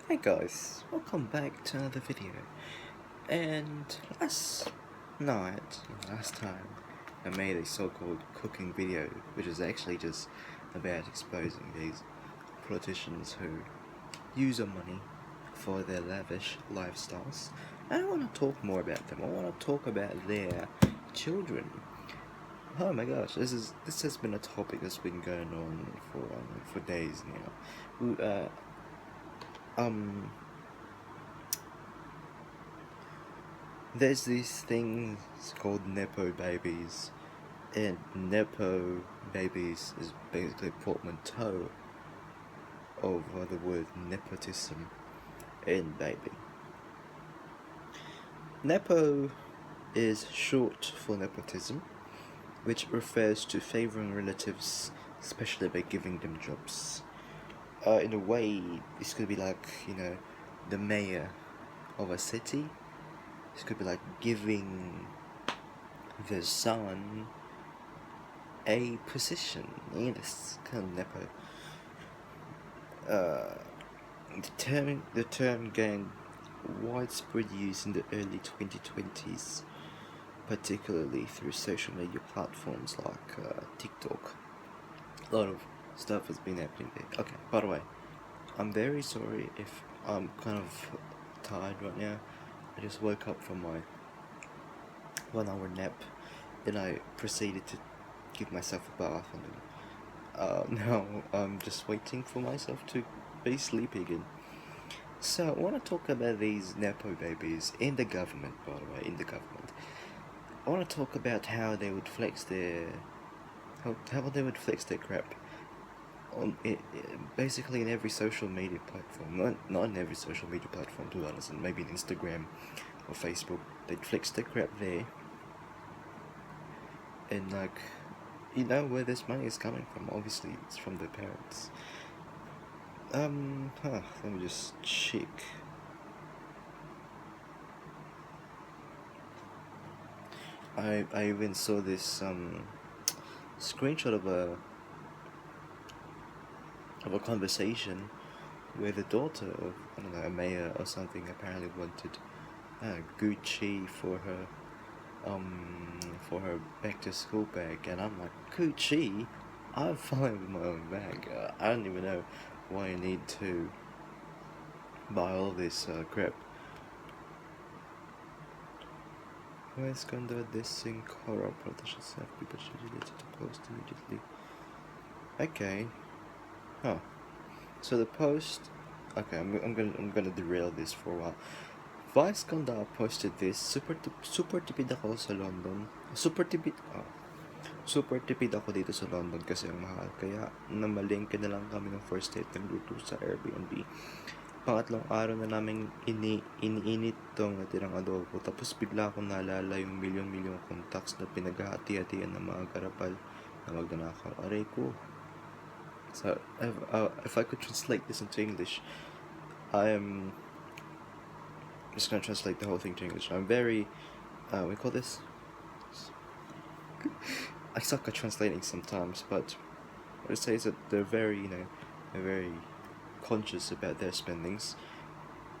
Hey guys, welcome back to another video. And last night, last time, I made a so-called cooking video, which is actually just about exposing these politicians who use our money for their lavish lifestyles. And I want to talk more about them. I want to talk about their children. Oh my gosh, this has been a topic that's been going on for days now. Um, There's these things called nepo babies, and nepo babies is basically a portmanteau of the word nepotism and baby. Nepo is short for nepotism, which refers to favoring relatives, especially by giving them jobs. In a way, this could be like, the mayor of a city. This could be like giving the son a position in this kind of nepo. The term gained widespread use in the early 2020s, particularly through social media platforms like TikTok. A lot of stuff has been happening there. Okay, by the way, I'm very sorry if I'm kind of tired right now. I just woke up from my 1 hour nap, then I proceeded to give myself a bath, and then now I'm just waiting for myself to be sleepy again. So I want to talk about these nepo babies in the government. By the way, in the government, I want to talk about how they would flex their how they would flex their crap on basically in every social media platform. Not in every social media platform, to be honest, and maybe in Instagram or Facebook. They'd flex their crap there, and like, where this money is coming from. Obviously, it's from their parents. Let me just check. I even saw this screenshot of a conversation where the daughter of, I don't know, a mayor or something apparently wanted Gucci for her back to school bag, and I'm like, Gucci? I'm fine with my own bag. I don't even know why I need to buy all this crap. Where's conduct this thing corrupt politicians have people should related to post immediately. Okay. Huh. So the post. Okay, I'm gonna derail this for a while. Vice Ganda posted this. Super tipid ako sa London. Super tipid ako dito sa London kasi ang mahal. Kaya namalengke na lang kami ng first date nagluto sa Airbnb. Pangatlong araw na namin iniinit tong natirang adobo. Tapos bigla akong naalala yung milyon-milyon contacts na pinaghahati-hatian ng mga garapal na magnanakaw. Aray ko. So, if I could translate this into English, I'm just gonna translate the whole thing to English. I'm very, we call this? I suck at translating sometimes, but what I say is that they're very, they're very conscious about their spendings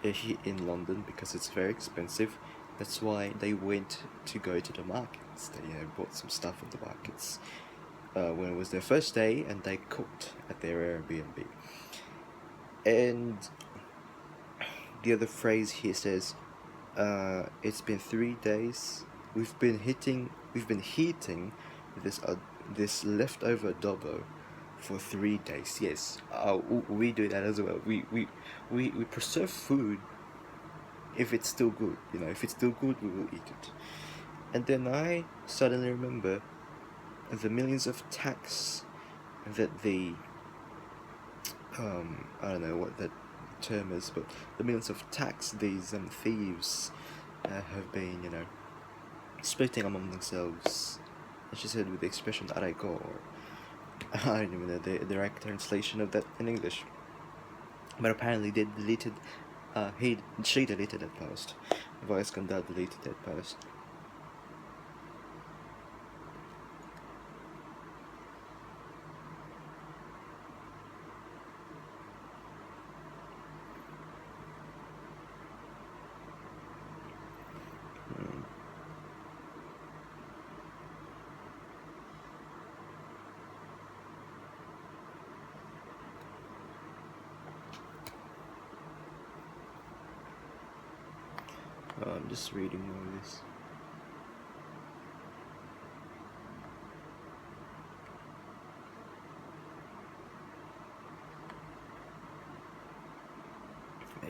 here in London because it's very expensive. That's why they went to go to the markets. They bought some stuff in the markets when it was their first day, and they cooked at their Airbnb. And the other phrase here says, "It's been 3 days. We've been heating this leftover adobo for 3 days." Yes, we do that as well. We preserve food if it's still good. If it's still good, we will eat it. And then I suddenly remember the millions of tax that the I don't know what that term is, but the millions of tax these thieves have been, splitting among themselves. As she said with the expression "aray ko," or I don't even know the right translation of that in English. But apparently they deleted, she deleted that post. Vice Ganda deleted that post. I'm just reading more of this.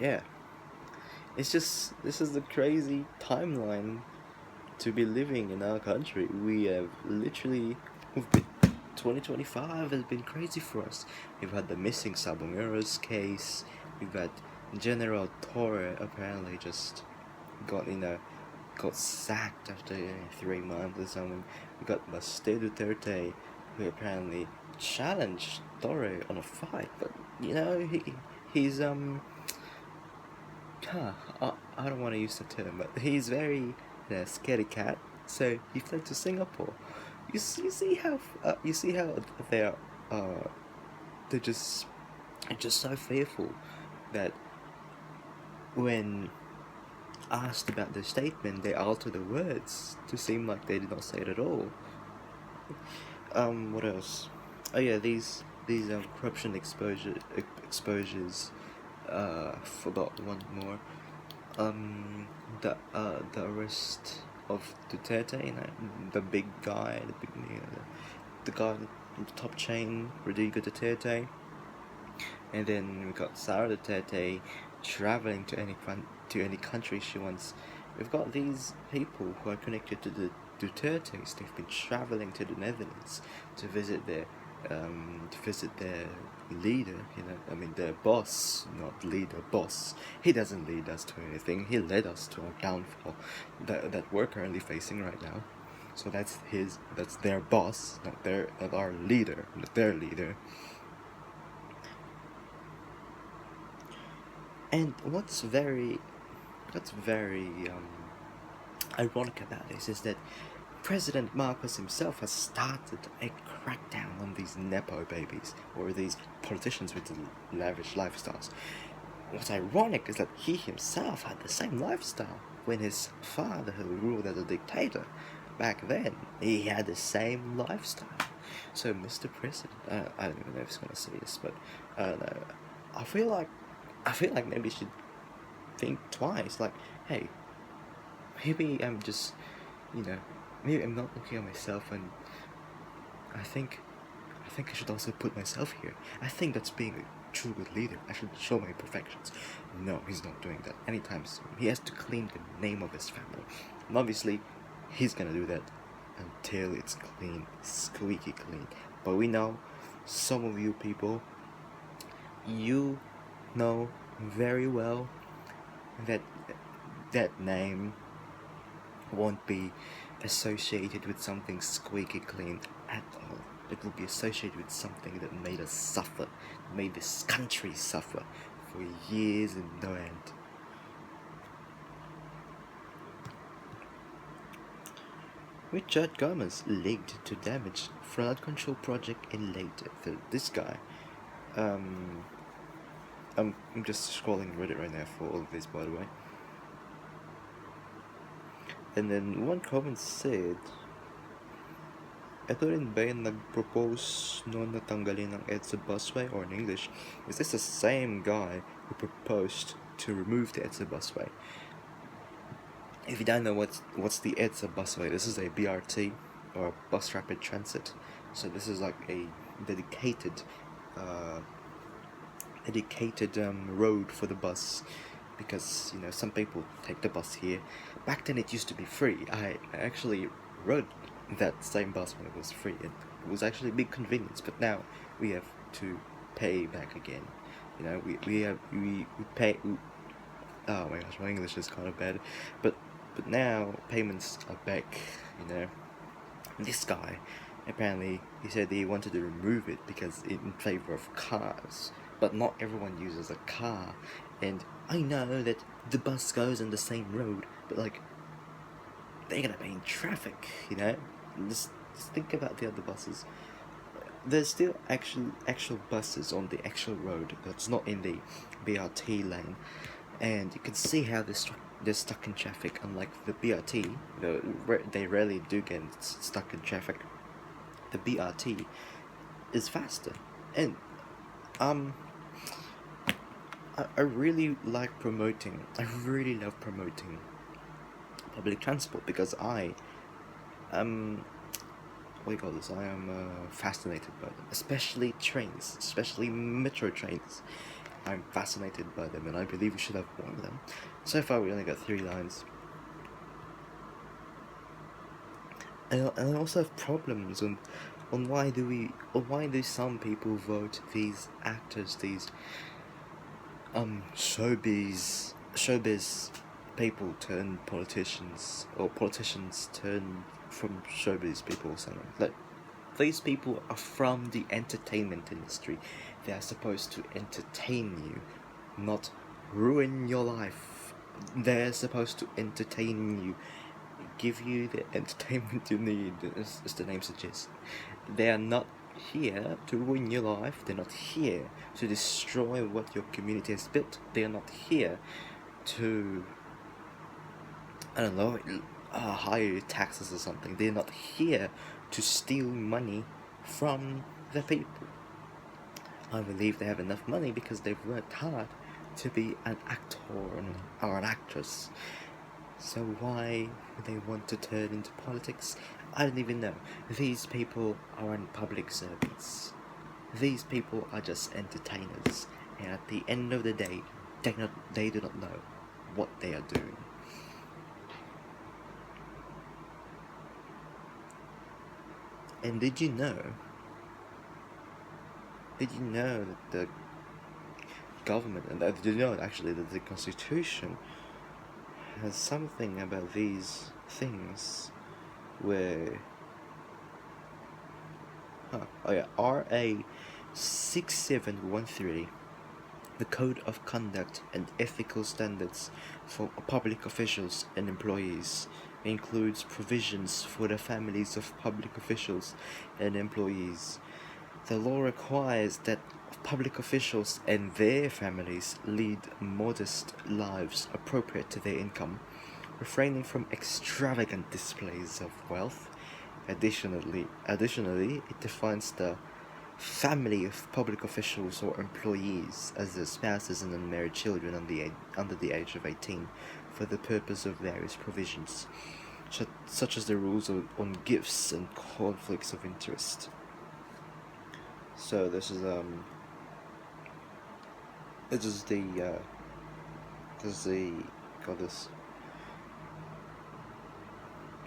Yeah, it's just this is the crazy timeline to be living in our country. We have literally, we've been 2025 has been crazy for us. We've had the missing Saboneros case. We've had General Torre apparently just got got sacked after 3 months or something. We got Baste Duterte, who apparently challenged Torre on a fight, but he's I don't want to use the term, but he's very scaredy cat. So he fled to Singapore. You see how they're uh they're just so fearful that when asked about the statement, they alter the words to seem like they did not say it at all. What else? Oh yeah, these corruption exposures. Forgot one more. The arrest of Duterte, the big guy, the guy in the top chain, Rodrigo Duterte, and then we got Sarah Duterte traveling to any country she wants. We've got these people who are connected to the Dutertes. They've been traveling to the Netherlands to visit their leader. I mean their boss, not leader, boss. He doesn't lead us to anything. He led us to our downfall that we're currently facing right now. So that's their boss, not our leader, not their leader. And what's very ironic about this is that President Marcos himself has started a crackdown on these nepo babies, or these politicians with the lavish lifestyles. What's ironic is that he himself had the same lifestyle when his father had ruled as a dictator. Back then, he had the same lifestyle. So, Mr. President, I don't even know if he's gonna say this, but I don't know. I feel like I feel like maybe you should think twice. Like, hey, maybe I'm just, you know, maybe I'm not looking at myself, and I think, I think I should also put myself here. I think that's being a true good leader. I should show my imperfections. No, he's not doing that anytime soon. He has to clean the name of his family, and obviously, he's gonna do that until it's clean, squeaky clean. But we know, some of you people, you know very well that that name won't be associated with something squeaky clean at all. It will be associated with something that made us suffer, made this country suffer for years and no end. Richard Gomez linked to damaged flood control project in later. So this guy, um, I'm just scrolling Reddit right now for all of this, by the way. And then one comment said, ito rin ba yung nag-propose noon na tanggalin ang EDSA busway? Or in English, is this the same guy who proposed to remove the EDSA busway? If you don't know what's the EDSA busway, this is a BRT, or bus rapid transit. So this is like a dedicated uh, road for the bus, because some people take the bus here. Back then it used to be free. I actually rode that same bus when it was free. It was actually a big convenience, but now we have to pay back again. We pay. Oh my gosh, my English is kind of bad, but now payments are back. This guy, apparently he said he wanted to remove it because in favor of cars, but not everyone uses a car. And I know that the bus goes on the same road, but like, they're gonna be in traffic. Just think about the other buses. There's still actual buses on the actual road that's not in the BRT lane, and you can see how they're stuck in traffic. Unlike the BRT, they rarely do get stuck in traffic. The BRT is faster, and um, I really like promoting. I really love promoting public transport because I am, what do you call this? I am fascinated by them, especially trains, especially metro trains. I'm fascinated by them, and I believe we should have more of them. So far, we only got 3 lines, and I also have problems on why do some people vote these actors, these showbiz people turn politicians, or politicians turn from showbiz people or something. Like, these people are from the entertainment industry. They are supposed to entertain you, not ruin your life. They're supposed to entertain you, give you the entertainment you need, as the name suggests. They are not here to ruin your life. They're not here to destroy what your community has built. They are not here to, I don't know, higher taxes or something. They're not here to steal money from the people. I believe they have enough money because they've worked hard to be an actor or an actress. So why would they want to turn into politics? I don't even know. These people aren't public servants. These people are just entertainers, and at the end of the day, they do not know what they are doing. And did you know that the government, and did you know actually that the Constitution has something about these things where, RA 6713, the Code of Conduct and Ethical Standards for Public Officials and Employees, includes provisions for the families of public officials and employees. The law requires that public officials and their families lead modest lives appropriate to their income, refraining from extravagant displays of wealth. Additionally, it defines the family of public officials or employees as their spouses and unmarried children under the age of 18 for the purpose of various provisions, such as the rules on gifts and conflicts of interest. So this is the got this.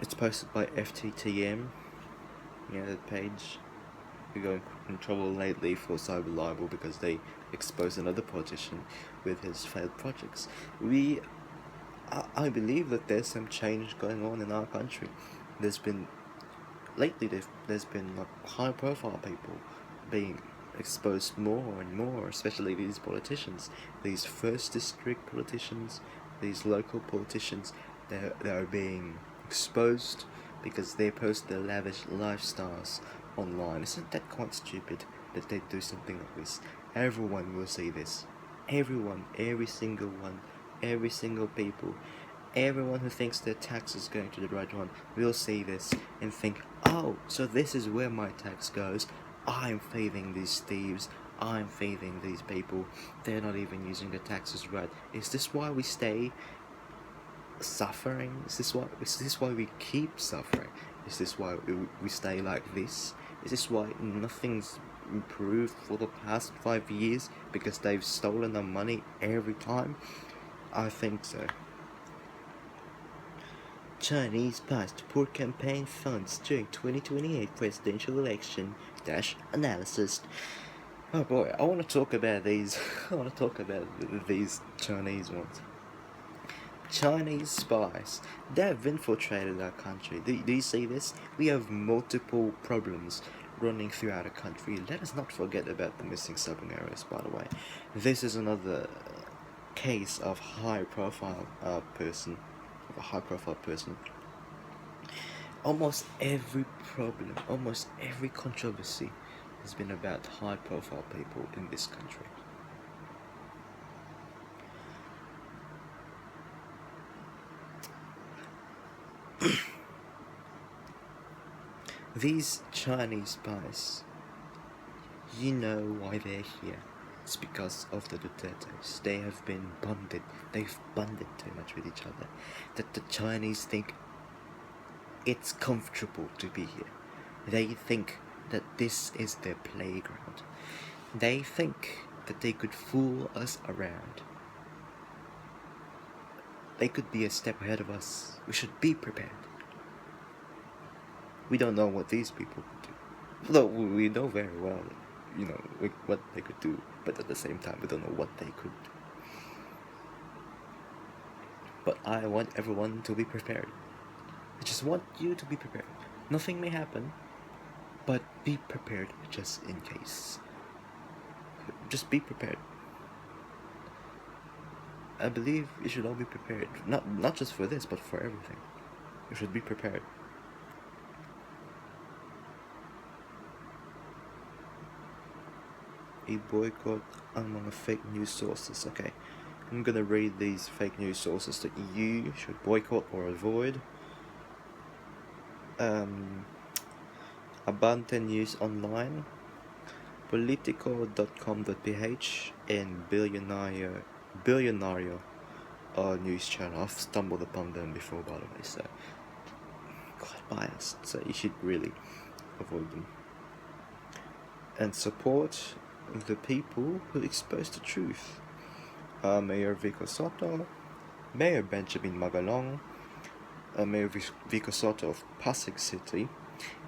It's posted by FTTM. Yeah, that page. We got in trouble lately for cyber libel because they exposed another politician with his failed projects. I believe that there's some change going on in our country. There's been high-profile people being exposed more and more, especially these politicians, these first district politicians, these local politicians. They are being exposed because they post their lavish lifestyles online. Isn't that quite stupid that they do something like this? Everyone will see this. Everyone, every single one, every single people, everyone who thinks their tax is going to the right one will see this and think, oh, so this is where my tax goes. I'm favouring these thieves. I'm favouring these people. They're not even using the taxes right. Is this why we stay suffering? Is this why we keep suffering? Is this why we stay like this? Is this why nothing's improved for the past 5 years? Because they've stolen our money every time? I think so. Chinese spies to pour campaign funds during 2028 presidential election - analysis. Oh boy, I want to talk about these. I want to talk about these Chinese ones. Chinese spies, they have infiltrated our country. Do you see this? We have multiple problems running throughout our country. Let us not forget about the missing submarines, by the way. This is another case of a high-profile person. Almost every problem, almost every controversy has been about high-profile people in this country. These Chinese spies, you know why they're here. It's because of the Dutertes. They have been bonded. They've bonded too much with each other. That the Chinese think it's comfortable to be here. They think that this is their playground. They think that they could fool us around. They could be a step ahead of us. We should be prepared. We don't know what these people could do. Though we know very well, what they could do, but at the same time, we don't know what they could do. But I want everyone to be prepared. I just want you to be prepared. Nothing may happen, but be prepared just in case. Just be prepared. I believe you should all be prepared. Not just for this, but for everything. You should be prepared. A boycott on mga fake news sources. Okay, I'm gonna read these fake news sources that you should boycott or avoid. Abante News Online, Politico.com.ph, and Billionario news channel. I've stumbled upon them before, by the way, so quite biased, so you should really avoid them. And support the people who expose the truth. Mayor Vico Soto, Mayor Benjamin Magalong, Mayor Vico Soto of Pasig City,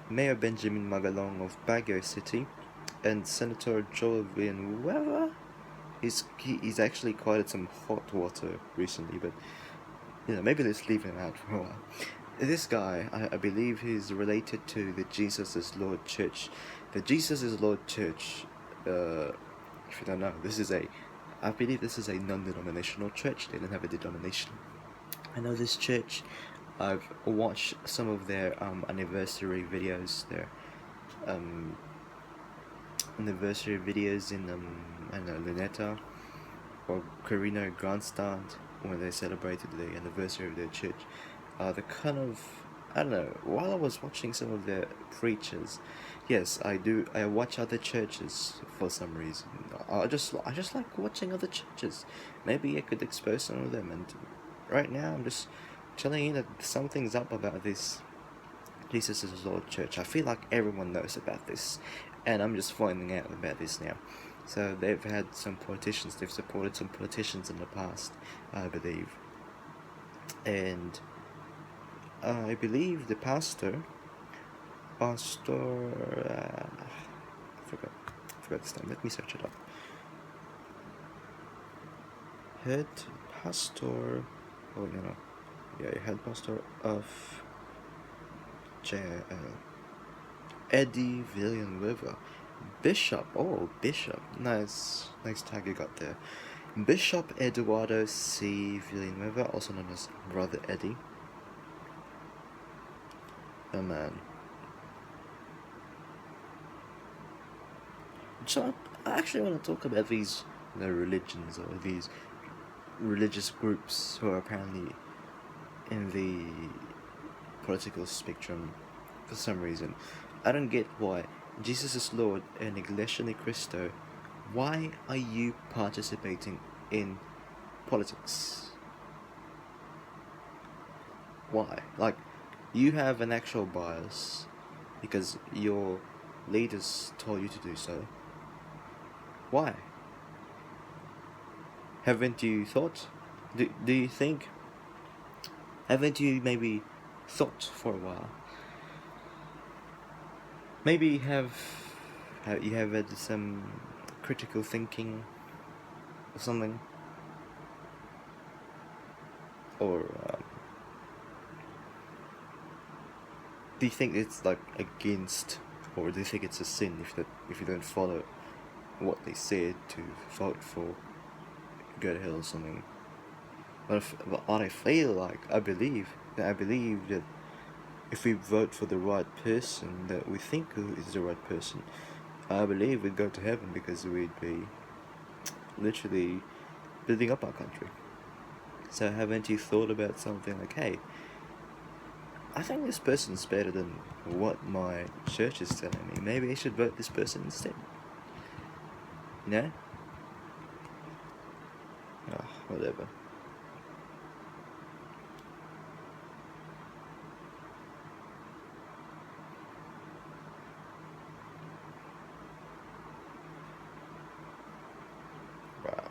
Mayor Benjamin Magalong of Baguio City, and Senator Joel Villanueva. He's actually quoted some hot water recently, but maybe let's leave him out for a while. This guy, I believe he's related to the Jesus is Lord Church. The Jesus is Lord Church, if you don't know, I believe this is a non-denominational church. They don't have a denomination. I know this church. I've watched some of their anniversary videos. Their anniversary videos in Luneta or Carino Grandstand when they celebrated the anniversary of their church. The kind of, I don't know, while I was watching some of their preachers, yes, I watch other churches for some reason. I just like watching other churches. Maybe I could expose some of them, and right now I'm just telling you that something's up about this Jesus is Lord Church. I feel like everyone knows about this, and I'm just finding out about this now. So they've had some politicians, they've supported some politicians in the past, I believe. And I believe the pastor, I forgot his name, let me search it up. Head pastor of JL, Eddie Villanueva. Bishop, nice tag you got there. Bishop Eduardo C. Villanueva, also known as Brother Eddie. Oh man. So I actually want to talk about these religions, or these religious groups who are apparently in the political spectrum for some reason. I don't get why. Jesus is Lord and Iglesia ni Cristo. Why are you participating in politics? Why? Like, you have an actual bias because your leaders told you to do so. Why? Haven't you thought? Do you think? Haven't you maybe thought for a while? Maybe you have had some critical thinking or something, or do you think it's like against, or do you think it's a sin if you don't follow what they said to vote for, go to hell or something? But what I feel like, I believe that if we vote for the right person that we think is the right person, I believe we'd go to heaven because we'd be literally building up our country. So haven't you thought about something like, hey, I think this person's better than what my church is telling me. Maybe I should vote this person instead. You know? whatever. Wow.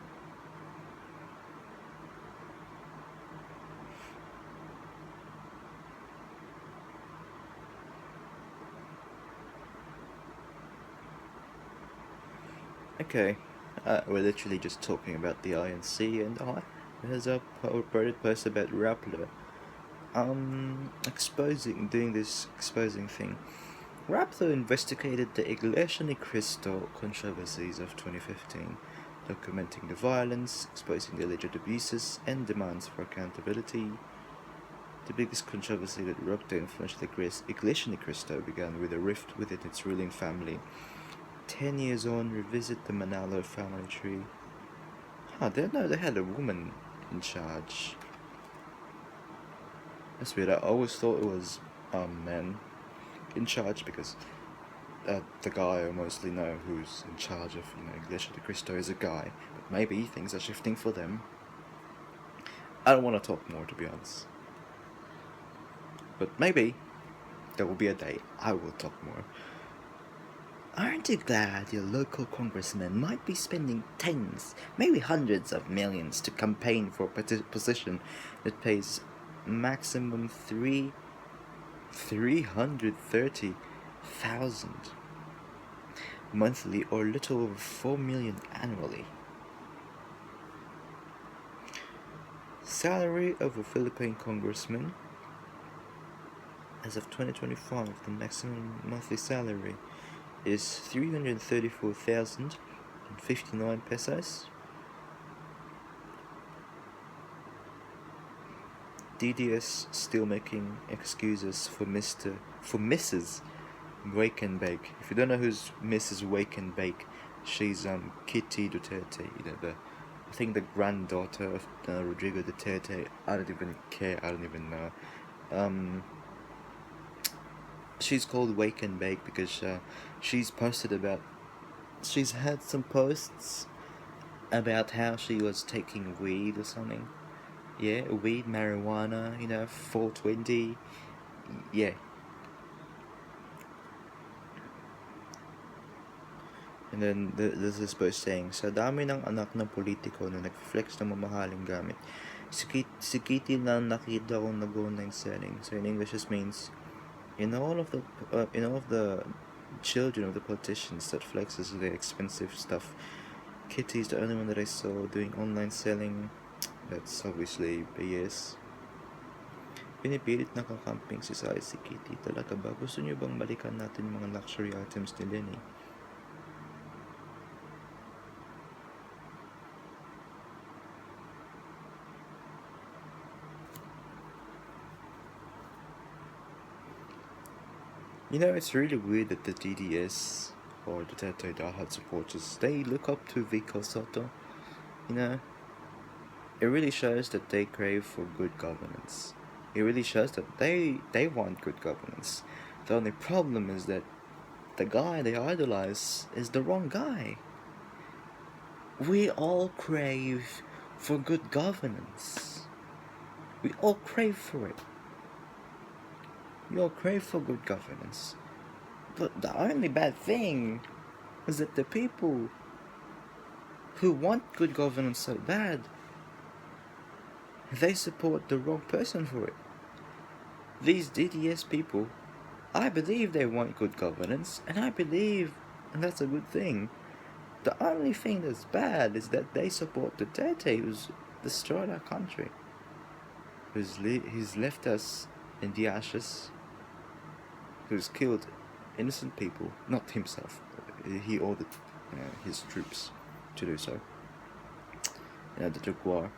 Okay, we're literally just talking about the INC, and there's a Reddit post about Rappler. Doing this exposing thing. Rappler investigated the Iglesia Ni Cristo controversies of 2015, documenting the violence, exposing the alleged abuses, and demands for accountability. The biggest controversy that rocked the influential Iglesia Ni Cristo began with a rift within its ruling family. 10 years on, revisit the Manalo family tree. Didn't know they had a woman in charge. That's weird. I always thought it was men in charge because the guy I mostly know who's in charge of Iglesia de Cristo is a guy. But maybe things are shifting for them. I don't want to talk more, to be honest. But maybe there will be a day I will talk more. Aren't you glad your local congressman might be spending tens, maybe hundreds of millions to campaign for a position that pays maximum 330,000 monthly or little over 4 million annually? Salary of a Philippine congressman as of 2025, the maximum monthly salary is 334,059 pesos. DDS still making excuses for Mrs. Wake and Bake. If you don't know who's Mrs. Wake and Bake, she's Kitty Duterte. I think the granddaughter of Rodrigo Duterte. I don't even care. I don't even know. She's called Wake and Bake because she's had some posts about how she was taking weed or something. Yeah, weed, marijuana, 420. Yeah. And then there's this post saying, sa dami ng anak ng politiko na nag-flex ng mamahaling gamit, si Kitty lang nakita kong nag-online selling. So in English this means, in all of the children of the politicians that flexes their expensive stuff, Kitty is the only one that I saw doing online selling. That's obviously BS. Pinipilit nakakamping si Kitty. Talaga ba? Gusto niyo bang balikan natin yung mga luxury items ni Lenny? It's really weird that the DDS or the Duterte diehard supporters, they look up to Vico Soto. It really shows that they crave for good governance. It really shows that they want good governance. The only problem is that the guy they idolize is the wrong guy. We all crave for good governance. We all crave for it. We all crave for good governance. But the only bad thing is that the people who want good governance so bad, they support the wrong person for it. These DDS people, I believe they want good governance, and I believe that's a good thing. The only thing that's bad is that they support Duterte, who's destroyed our country, who's left us in the ashes, who's killed innocent people, not himself. He ordered his troops to do so. The Jaguar,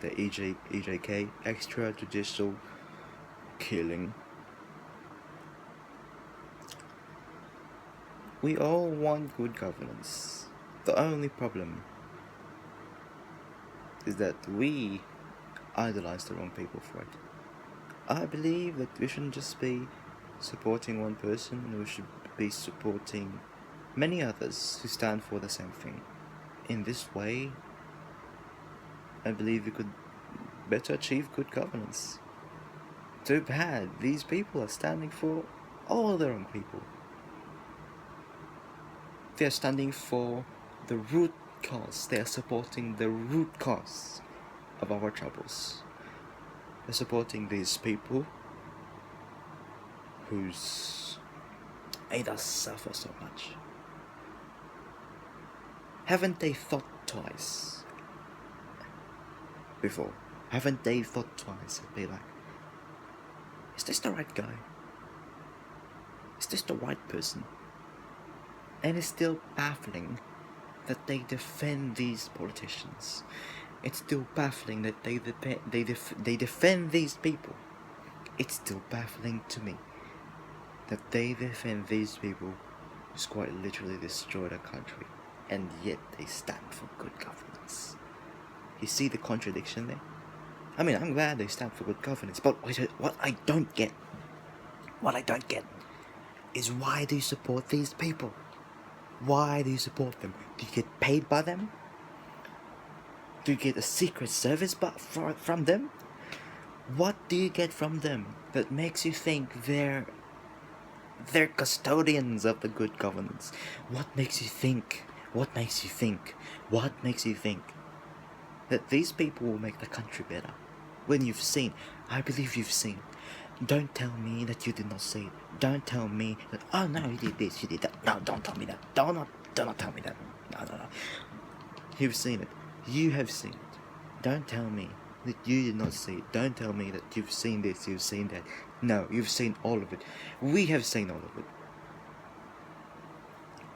the EJK, extrajudicial killing. We all want good governance. The only problem is that we idolize the wrong people for it. I believe that we shouldn't just be supporting one person, we should be supporting many others who stand for the same thing. In this way, I believe we could better achieve good governance. Too bad these people are standing for all the wrong people. They are standing for the root cause. They are supporting the root cause of our troubles. They're supporting these people who's made us suffer so much. Haven't they thought twice before? Haven't they thought twice and be like, is this the right guy? Is this the right person? And it's still baffling that they defend these politicians. It's still baffling that they defend these people. It's still baffling to me that they defend these people who's quite literally destroyed our country, and yet they stand for good governance. You see the contradiction there? I mean, I'm glad they stand for good governance, but what I don't get is, why do you support these people? Why do you support them? Do you get paid by them? Do you get a secret service from them? What do you get from them that makes you think they're custodians of the good governance? What makes you think that these people will make the country better? When you've seen, I believe you've seen. Don't tell me that you did not see it. Don't tell me that, oh no, you did this, you did that. No, don't tell me that. Do not tell me that. No. You've seen it. You have seen it. Don't tell me that you did not see it. Don't tell me that you've seen this, you've seen that. No, you've seen all of it. We have seen all of it.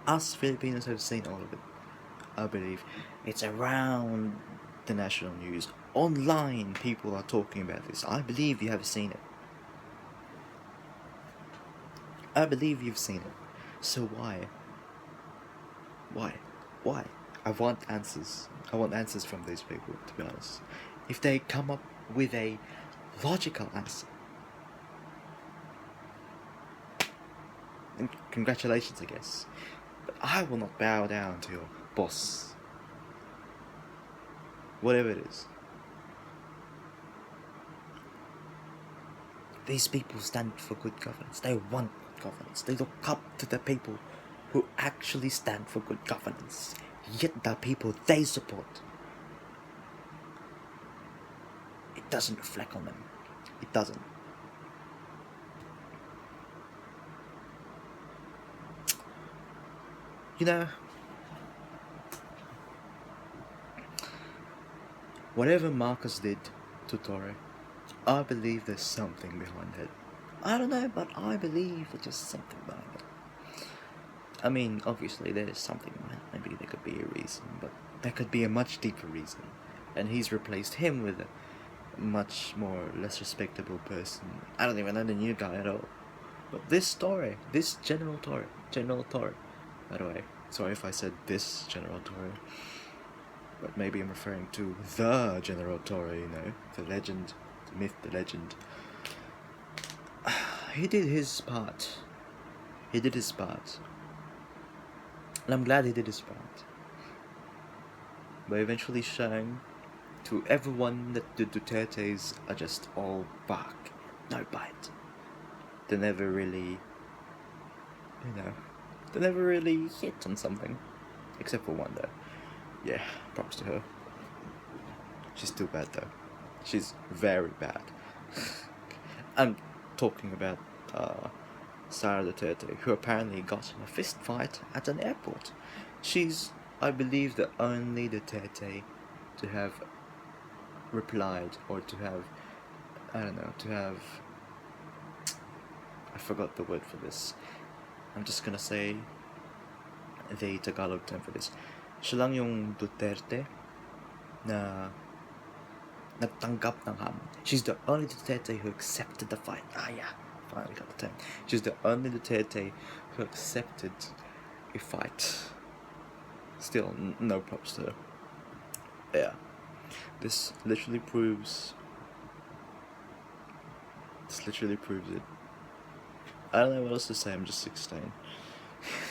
Us Filipinos have seen all of it. I believe it's around the national news. Online, people are talking about this. I believe you have seen it. I believe you've seen it. So why? I want answers. I want answers from these people, to be honest. If they come up with a logical answer, then congratulations, I guess. But I will not bow down to your boss. Whatever it is. These people stand for good governance. They want good governance. They look up to the people who actually stand for good governance. Yet the people they support, it doesn't reflect on them. It doesn't. You know, whatever Marcus did to Torre, I believe there's something behind it. I don't know, but I believe there's just something behind it. I mean, obviously there is something behind it. Maybe there could be a reason, but there could be a much deeper reason. And he's replaced him with a much more less respectable person. I don't even know the new guy at all. But this General Torre, by the way, sorry if I said this General Torre, but maybe I'm referring to the General Torre, you know, the legend, the myth, the legend. He did his part. And I'm glad he did his part. By eventually showing to everyone that the Dutertes are just all bark, no bite. They never really, hit on something. Except for one though. Yeah, props to her. She's still bad though. She's very bad. I'm talking about Sara Duterte, who apparently got in a fist fight at an airport. She's, I believe, the only Duterte to have replied, or to have, I forgot the word for this. I'm just gonna say the Tagalog term for this. Siya lang yung Duterte na nagtanggap ng hamon. She's the only Duterte who accepted the fight. Finally got the term. She's the only Duterte who accepted a fight. Still, no props to her. Yeah. This literally proves it. I don't know what else to say. I'm just 16.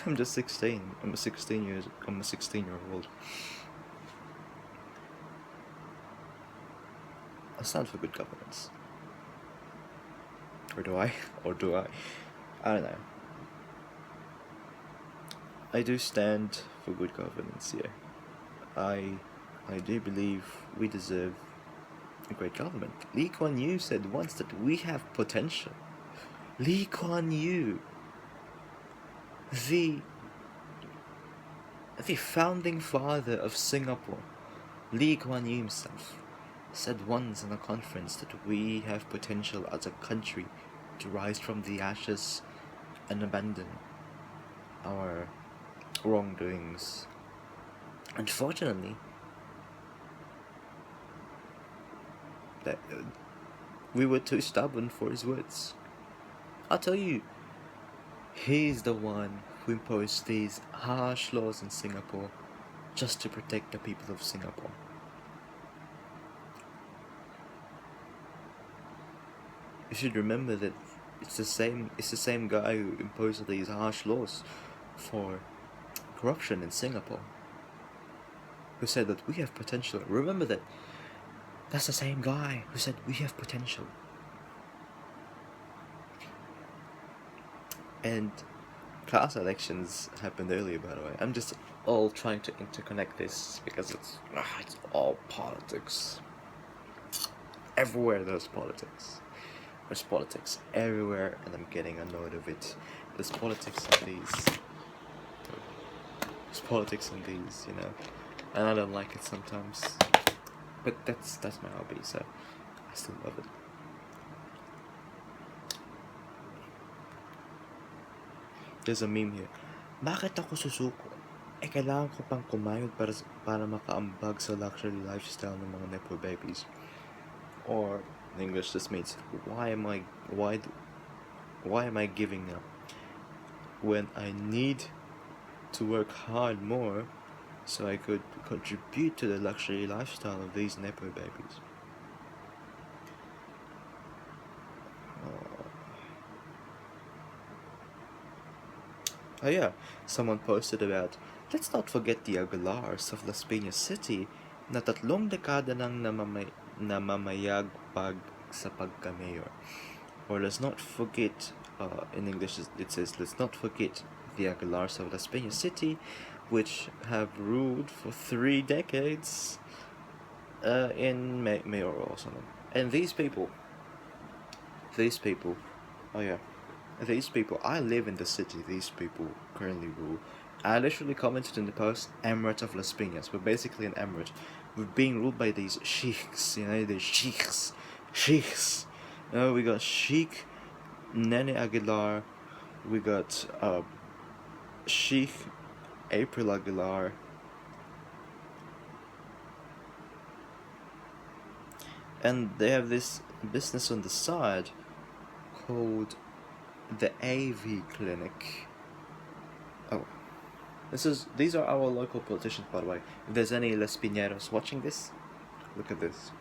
I'm a 16-year-old. I stand for good governance. Or do I? Or do I? I don't know. I do stand for good governance, yeah. I I do believe we deserve a great government. Lee Kuan Yew said once that we have potential. Lee Kuan Yew, the the founding father of Singapore, Lee Kuan Yew himself, said once in a conference that we have potential as a country to rise from the ashes and abandon our wrongdoings. Unfortunately, that we were too stubborn for his words. I'll tell you, he's the one who imposed these harsh laws in Singapore just to protect the people of Singapore. You should remember that it's the same guy who imposed these harsh laws for corruption in Singapore, who said that we have potential. Remember that that's the same guy who said we have potential. And class elections happened earlier, by the way. I'm just all trying to interconnect this because it's all politics. Everywhere there's politics. There's politics everywhere, and I'm getting annoyed of it. There's politics in these. There's politics in these, you know, and I don't like it sometimes. But that's my hobby, so I still love it. There's a meme here. Bakit ako susuko? Kailangan ko pang kumayod para makaambag sa luxury lifestyle ng mga nepo babies. Or in English, this means why am I giving up when I need to work hard more so I could contribute to the luxury lifestyle of these nepo babies? Oh yeah, someone posted about, let's not forget the Aguilars of Las Piñas City na tatlong dekada nang namamayagpag sa pagka-mayor. Or let's not forget, in English it says, let's not forget the Aguilars of Las Piñas City, which have ruled for 3 decades in mayoral or something. And these people, oh yeah, these people, I live in the city these people currently rule. I literally commented in the post, Emirate of Las Piñas. We're basically an emirate. We're being ruled by these sheikhs, you know, the sheikhs. We got Sheikh Nene Aguilar, we got Sheikh April Aguilar, and they have this business on the side called the AV Clinic. Oh, these are our local politicians, by the way. If there's any Les Piñeros watching this, look at this.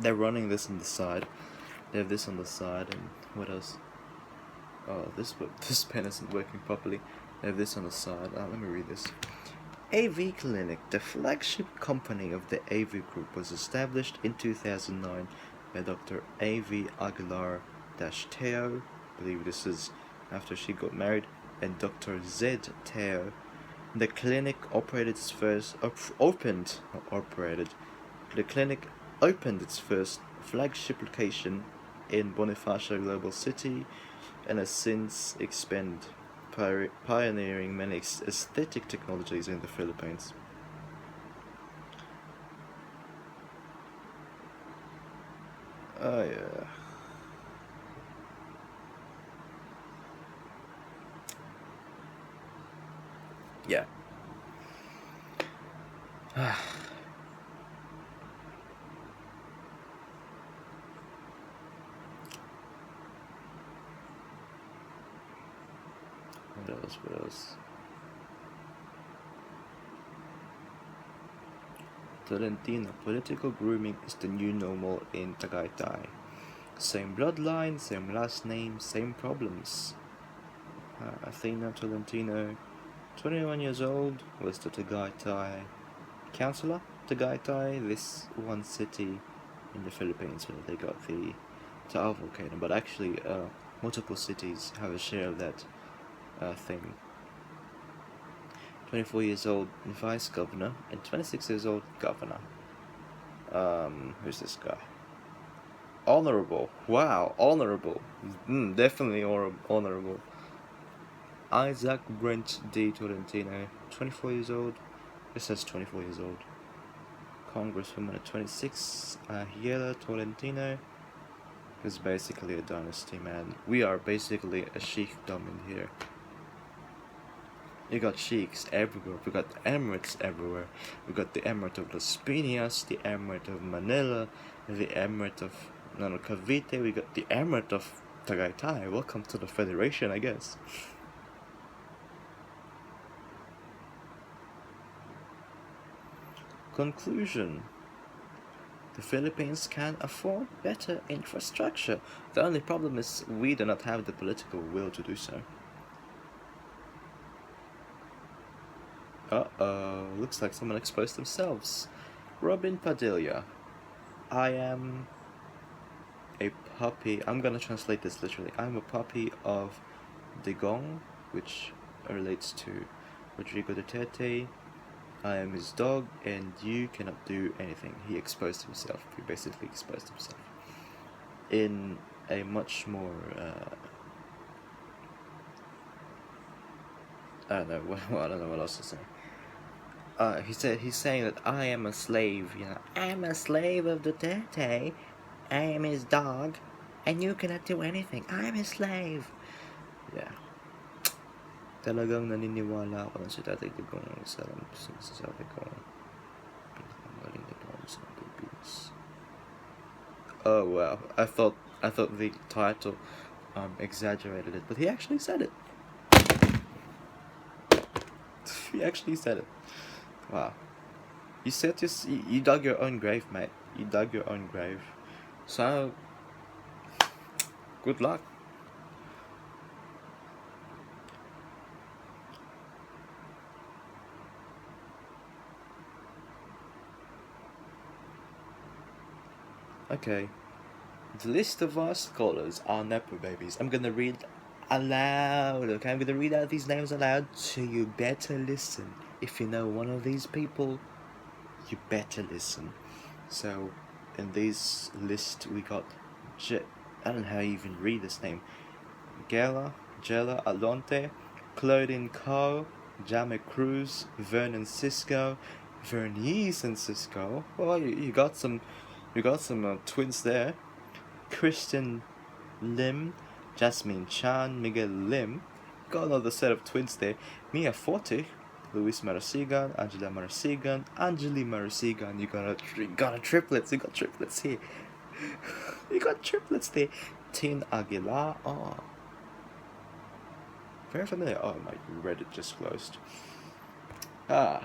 They're running this on the side. They have this on the side, and what else? Oh, this pen isn't working properly. They have this on the side. Let me read this. AV Clinic, the flagship company of the AV Group, was established in 2009 by Dr. AV Aguilar-Teo. I believe this is after she got married, and Dr. Z Teo. The clinic opened its first flagship location in Bonifacio Global City and has since expanded, pioneering many aesthetic technologies in the Philippines. Oh yeah. Yeah. What else? Tolentino, political grooming is the new normal in Tagaytay. Same bloodline, same last name, same problems. Athena Tolentino, 21 years old, was the Tagaytay councillor. Tagaytay, this one city in the Philippines when they got the Taal volcano, but actually multiple cities have a share of that thing. 24 years old vice governor and 26 years old governor. Who's this guy? Honorable. Wow, honorable. Definitely honorable. Isaac Brent D. Tolentino, 24 years old. It says 24 years old. Congresswoman at 26, Hiela Tolentino, is basically a dynasty, man. We are basically a sheikhdom in here. You got sheiks everywhere. We got emirates everywhere. We got the emirate of Las Piñas, the emirate of Manila, the emirate of Cavite. We got the emirate of Tagaytay. Welcome to the federation, I guess. Conclusion. The Philippines can afford better infrastructure. The only problem is we do not have the political will to do so. Uh-oh, looks like someone exposed themselves. Robin Padilla. I am a puppy. I'm gonna translate this literally. I'm a puppy of Digong, which relates to Rodrigo Duterte. I am his dog, and you cannot do anything. He exposed himself. He basically exposed himself in a much more I don't know what else to say. He's saying that I am a slave. You know, I'm a slave of Duterte. I am his dog, and you cannot do anything. I'm his slave. Yeah. Talagang naniniwala ako na si Tatay Digong ang isa lang sinasabi ko. Pinakagaling na doon sa Philippines. Oh wow, I thought the title exaggerated it, but he actually said it. He actually said it. Wow. You said you dug your own grave, mate. You dug your own grave. So, good luck. Okay. The list of our scholars are nepo babies. I'm gonna read aloud, okay? I'm gonna read out these names aloud, so you better listen. If you know one of these people, you better listen. So, in this list, we got I don't know how you even read this name. Gela Alonte, Claudine Carr, Jame Cruz, Vernon Cisco, Vernice and Cisco. Well, you got some twins there. Kristen Lim, Jasmine Chan, Miguel Lim. Got another set of twins there. Mia Forte, Luis Marasigan, Angela Marasigan, Angeli Marasigan. You got triplets. You got triplets here. You got triplets there. Tin Aguilar. Oh, very familiar. Oh, my Reddit just closed. I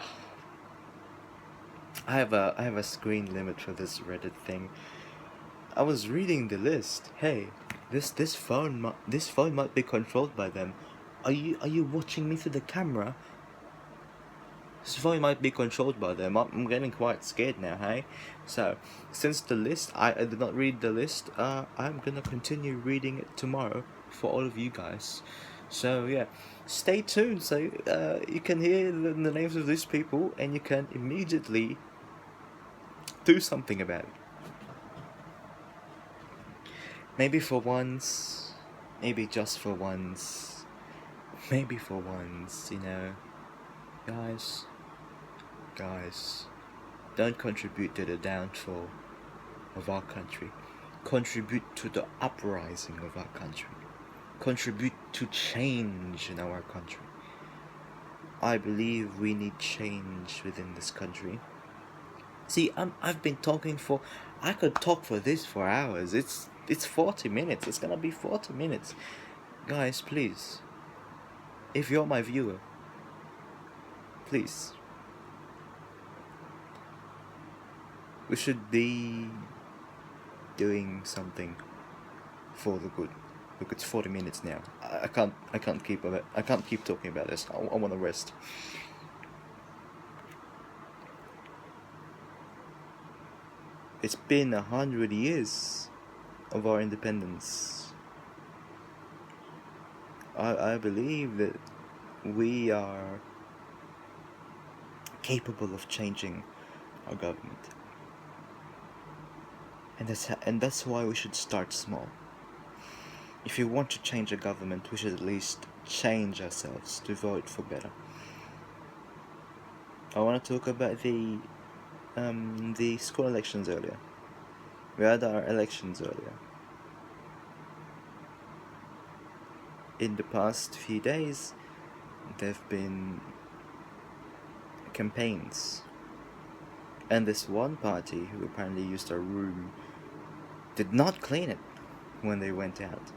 have a screen limit for this Reddit thing. I was reading the list. Hey, this phone might be controlled by them. Are you watching me through the camera? This phone might be controlled by them. I'm getting quite scared now, hey? So, since the list, I did not read the list, I'm gonna continue reading it tomorrow for all of you guys. So, yeah, stay tuned so you can hear the names of these people and you can immediately do something about it. Maybe for once, maybe just for once, maybe for once, you know, guys, don't contribute to the downfall of our country. Contribute to the uprising of our country. Contribute to change in our country. I believe we need change within this country. See, I've been talking for. I could talk for this for hours. It's 40 minutes. It's gonna be 40 minutes. Guys, please. If you're my viewer, please. We should be doing something for the good. Look, it's 40 minutes now. I can't keep talking about this. I want to rest. It's been 100 years of our independence. I believe that we are capable of changing our government, and that's why we should start small. If you want to change a government, we should at least change ourselves to vote for better. I want to talk about the school elections earlier. We had our elections earlier. In the past few days, there have been campaigns, and this one party who apparently used our room did not clean it when they went out.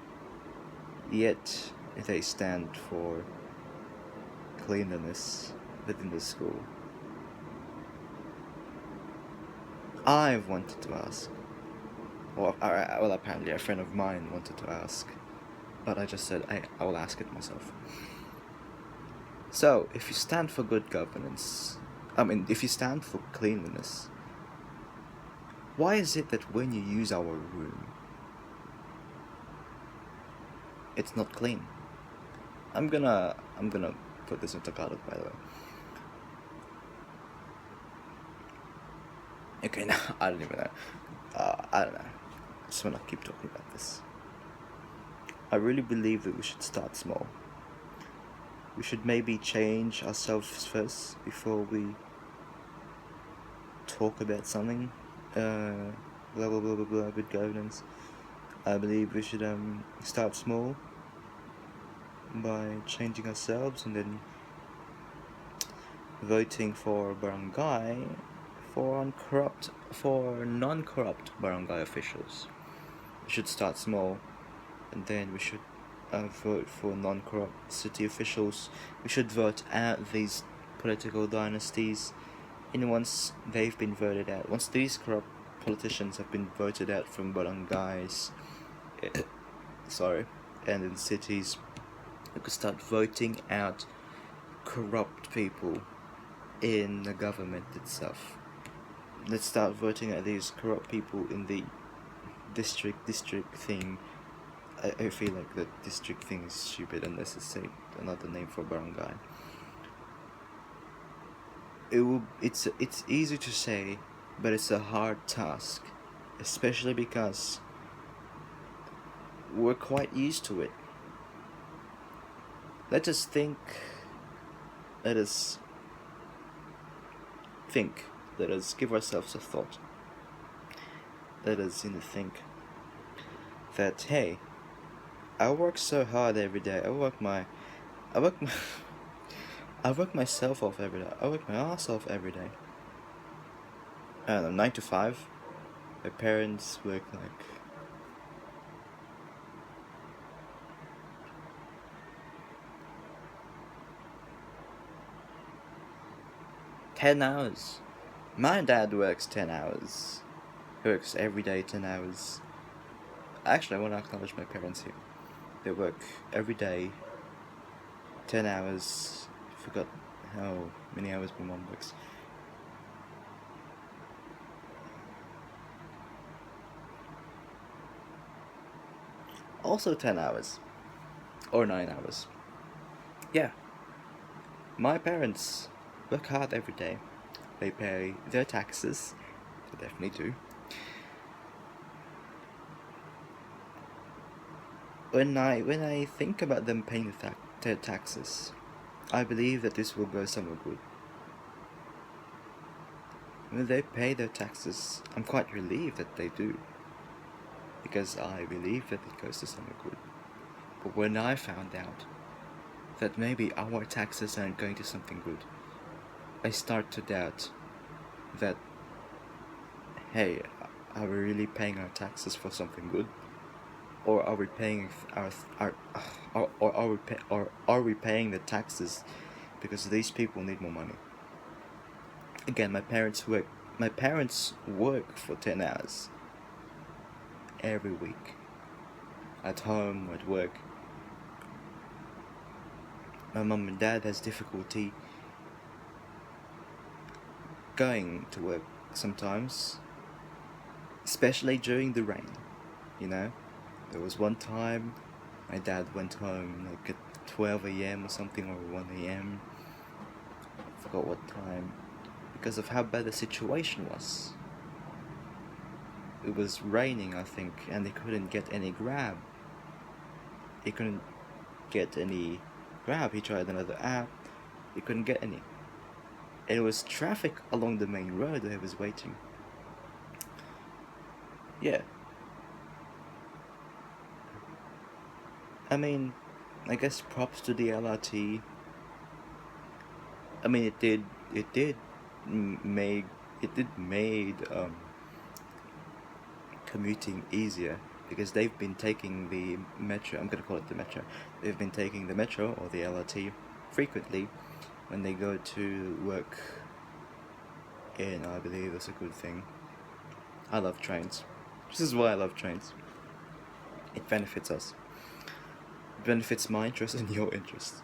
Yet they stand for cleanliness within the school. I've wanted to ask. Well, apparently a friend of mine wanted to ask, but I just said I will ask it myself. So, if you stand for good governance, if you stand for cleanliness, why is it that when you use our room, it's not clean? I'm gonna put this into Tagalog, by the way. Okay, now I don't even know. I don't know. I just wanna keep talking about this. I really believe that we should start small. We should maybe change ourselves first before we talk about something. Blah blah blah blah blah. Good governance. I believe we should start small by changing ourselves and then voting for barangay for non-corrupt barangay officials. We should start small, and then we should vote for non-corrupt city officials. We should vote out these political dynasties, and once they've been voted out, once these corrupt politicians have been voted out from barangays, and in cities, we could start voting out corrupt people in the government itself. Let's start voting out these corrupt people in the district thing. I feel like the district thing is stupid unless it's another name for barangay. It's easy to say, but it's a hard task, especially because we're quite used to it. Let us think. Let us think. Let us give ourselves a thought. Let us think that hey, I work so hard every day. I work my I work myself off every day. I work my ass off every day. I don't know, 9 to 5. My parents work like 10 hours. My dad works 10 hours. He works every day 10 hours. Actually, I want to acknowledge my parents here. They work every day 10 hours. I forgot how many hours my mom works. Also 10 hours. Or 9 hours. Yeah. My parents work hard every day. They pay their taxes. They definitely do. When I think about them paying their taxes, I believe that this will go somewhere good. When they pay their taxes, I'm quite relieved that they do, because I believe that it goes to somewhere good. But when I found out that maybe our taxes aren't going to something good, I start to doubt that, hey, are we really paying our taxes for something good? Or are we paying are we paying the taxes because these people need more money? Again, my parents work for 10 hours every week, at home, at work. My mum and dad has difficulty going to work sometimes, especially during the rain. You know, there was one time my dad went home like at 12 a.m. or something, or 1 a.m. I forgot what time, because of how bad the situation was. It was raining, I think, and they couldn't get any grab. He couldn't get any grab. He tried another app. He couldn't get any. And it was traffic along the main road that he was waiting. Yeah. I mean, I guess props to the LRT. I mean, it did make, it did made commuting easier, because they've been taking the metro. I'm gonna call it the metro. They've been taking the metro or the LRT frequently when they go to work. And I believe that's a good thing. I love trains. This is why I love trains. It benefits us. It benefits my interest and your interest.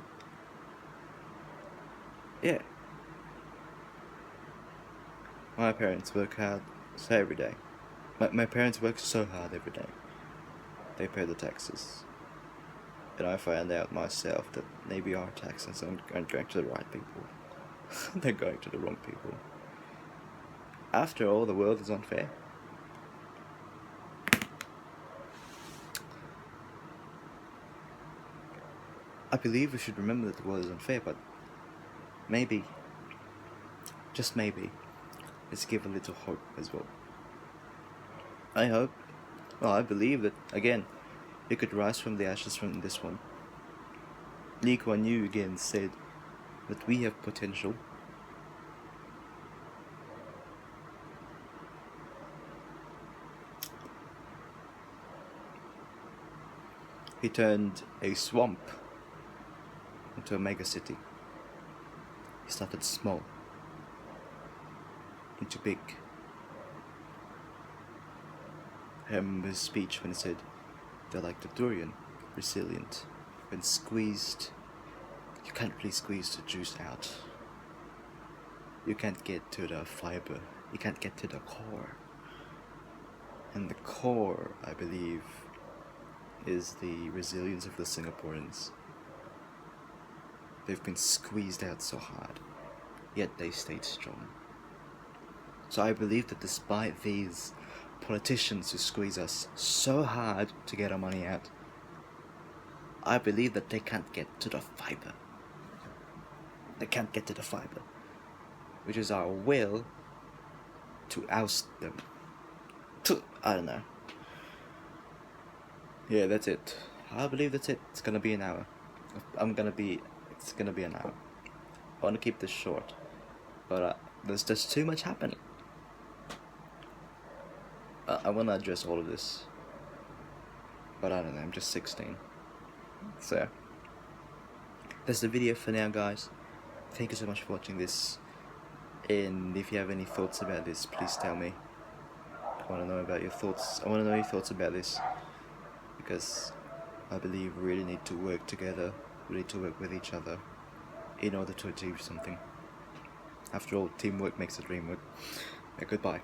Yeah. My parents work hard so every day. My parents work so hard every day. They pay the taxes. And I find out myself that maybe our taxes aren't going to the right people. They're going to the wrong people. After all, the world is unfair. I believe we should remember that the world is unfair, but maybe, just maybe, let's give a little hope as well. I hope, well, I believe that, again, we could rise from the ashes from this one. Lee Kuan Yew again said that we have potential. He turned a swamp into a mega city. He started small into big. I remember his speech when he said, they're like the durian, resilient. When squeezed, you can't really squeeze the juice out. You can't get to the fiber. You can't get to the core. And the core, I believe, is the resilience of the Singaporeans. They've been squeezed out so hard, yet they stayed strong. So I believe that despite these politicians who squeeze us so hard to get our money out, I believe that they can't get to the fiber. They can't get to the fiber, which is our will to oust them. I don't know. Yeah, that's it. I believe that's it. It's gonna be an hour. It's gonna be an hour. I want to keep this short, but there's just too much happening. I want to address all of this, but I don't know, I'm just 16. So, that's the video for now, guys. Thank you so much for watching this, and if you have any thoughts about this, please tell me. I want to know about your thoughts. I want to know your thoughts about this, because I believe we really need to work together. We need to work with each other in order to achieve something. After all, teamwork makes the dream work. Goodbye.